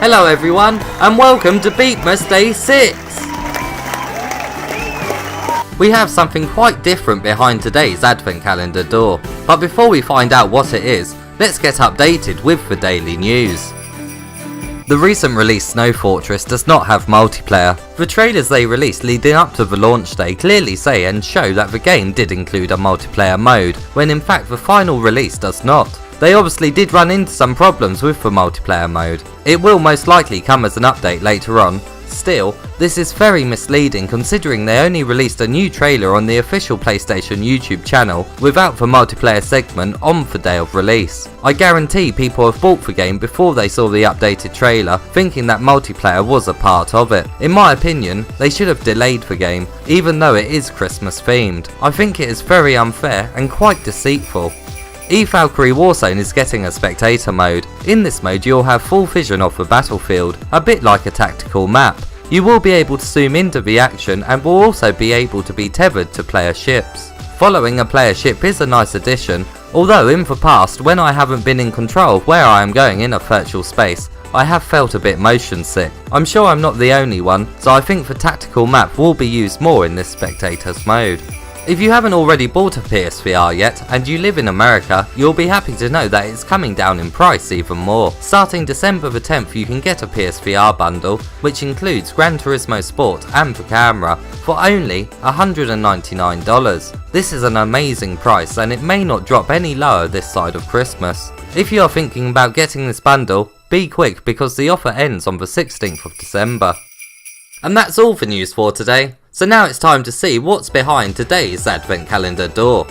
Hello everyone, and welcome to Beepmas Day 6! We have something quite different behind today's advent calendar door, but before we find out what it is, let's get updated with the daily news. The recent release Snow Fortress does not have multiplayer. The trailers they released leading up to the launch day clearly say and show that the game did include a multiplayer mode, when in fact the final release does not. They obviously did run into some problems with the multiplayer mode. It will most likely come as an update later on. Still, this is very misleading considering they only released a new trailer on the official PlayStation YouTube channel without the multiplayer segment on the day of release. I guarantee people have bought the game before they saw the updated trailer, thinking that multiplayer was a part of it. In my opinion, they should have delayed the game, even though it is Christmas themed. I think it is very unfair and quite deceitful. Valkyrie Warzone is getting a spectator mode. In this mode you'll have full vision of the battlefield, a bit like a tactical map. You will be able to zoom into the action and will also be able to be tethered to player ships. Following a player ship is a nice addition, although in the past when I haven't been in control of where I am going in a virtual space, I have felt a bit motion sick. I'm sure I'm not the only one, so I think the tactical map will be used more in this spectators mode. If you haven't already bought a PSVR yet and you live in America, you'll be happy to know that it's coming down in price even more. Starting December the 10th you can get a PSVR bundle, which includes Gran Turismo Sport and the camera, for only $199. This is an amazing price and it may not drop any lower this side of Christmas. If you are thinking about getting this bundle, be quick because the offer ends on the 16th of December. And that's all for news for today. So now it's time to see what's behind today's advent calendar door.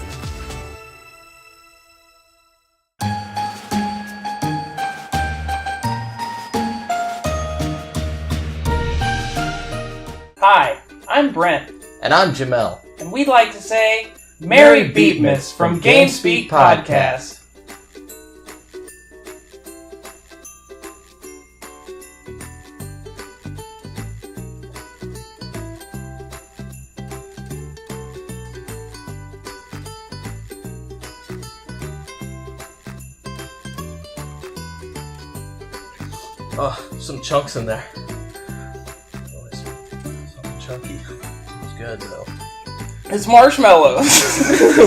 Hi, I'm Brent. And I'm Jamel. And we'd like to say Merry Beepmas from GameSpeak Podcast. Oh, some chunks in there. Oh, it's something chunky. It's good though. It's marshmallows.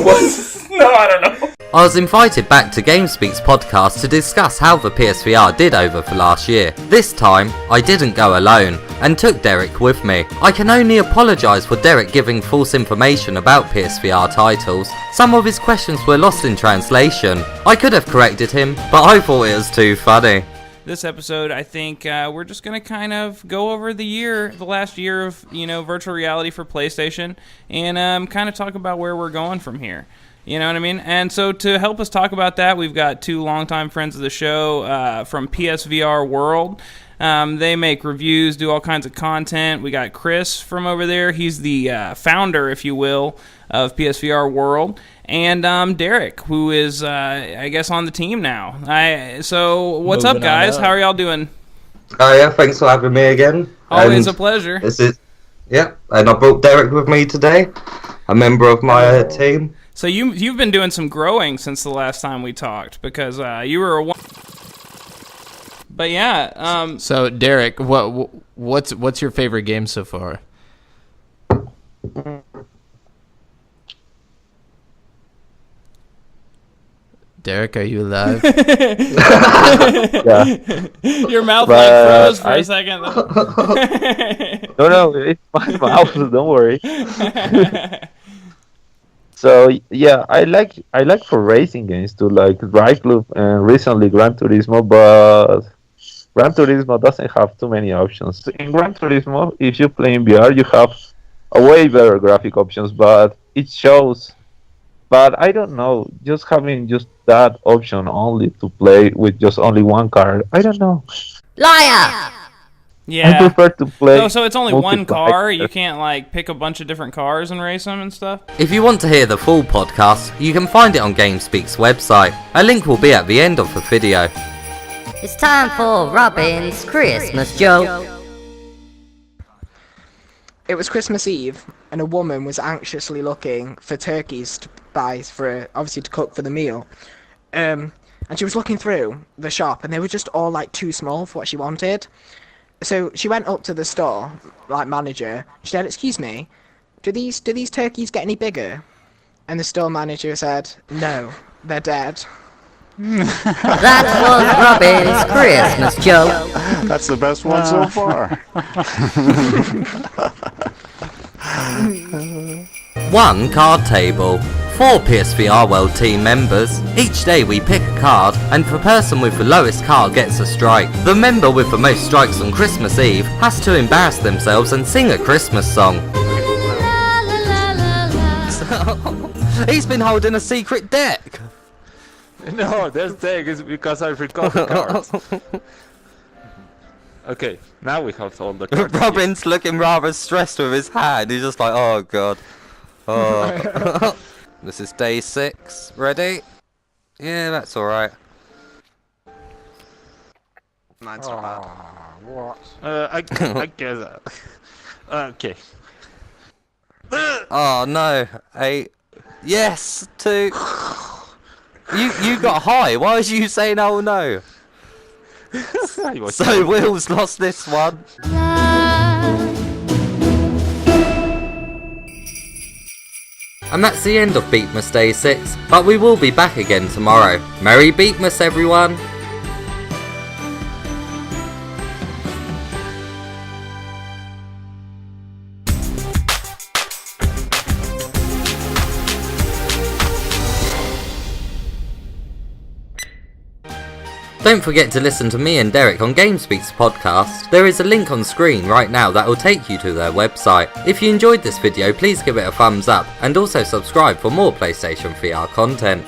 What? No, I don't know. I was invited back to GameSpeak's podcast to discuss how the PSVR did over the last year. This time, I didn't go alone, and took Derick with me. I can only apologise for Derick giving false information about PSVR titles. Some of his questions were lost in translation. I could have corrected him, but I thought it was too funny. This episode, I think we're just going to kind of go over the last year of, virtual reality for PlayStation and kind of talk about where we're going from here. You know what I mean? And so to help us talk about that, we've got two longtime friends of the show from PSVR World. They make reviews, do all kinds of content. We got Chris from over there. He's the founder, if you will, of PSVR World. And Derick, who is, I guess, on the team now. So what's up, guys? How are y'all doing? Oh yeah, thanks for having me again. Always a pleasure. And I brought Derick with me today, a member of my team. So you've been doing some growing since the last time we talked, because you were a... But yeah. So Derick, what's your favorite game so far? Derick, are you alive? Yeah. Your mouth froze for a second. No, it's my mouth. Don't worry. So yeah, I like for racing games too, like Drive Club and recently Gran Turismo, but Gran Turismo doesn't have too many options. In Gran Turismo, if you play in VR, you have a way better graphic options, but it shows. But I don't know, just having just that option only to play with just only one car, I don't know. Liar! Yeah. I prefer to play. Oh, so it's only one car? You can't pick a bunch of different cars and race them and stuff? If you want to hear the full podcast, you can find it on GameSpeak's website. A link will be at the end of the video. It's time for Robin's Christmas joke. It was Christmas Eve, and a woman was anxiously looking for turkeys to buy obviously to cook for the meal. And and she was looking through the shop, and they were just all like too small for what she wanted. So she went up to the store, like manager. She said, "Excuse me, do these turkeys get any bigger?" And the store manager said, "No, they're dead." That was Robin's Christmas joke. That's the best one so far. One card table. 4 PSVR World team members. Each day we pick a card, and the person with the lowest card gets a strike. The member with the most strikes on Christmas Eve has to embarrass themselves and sing a Christmas song. He's been holding a secret deck. No, this deck is because I forgot the cards. Okay, now we have all the cards. Robin's looking rather stressed with his hand. He's just like, oh god. Oh. This is day 6. Ready? Yeah, that's alright. Mine's not bad. What? I guess that. Okay. Oh no. 8. Yes, 2. You got high. Why was you saying oh no? So Will's lost this one. And that's the end of Beepmas Day 6, but we will be back again tomorrow. Merry Beepmas, everyone! Don't forget to listen to me and Derick on GameSpeak's podcast. There is a link on screen right now that will take you to their website. If you enjoyed this video, please give it a thumbs up and also subscribe for more PlayStation VR content.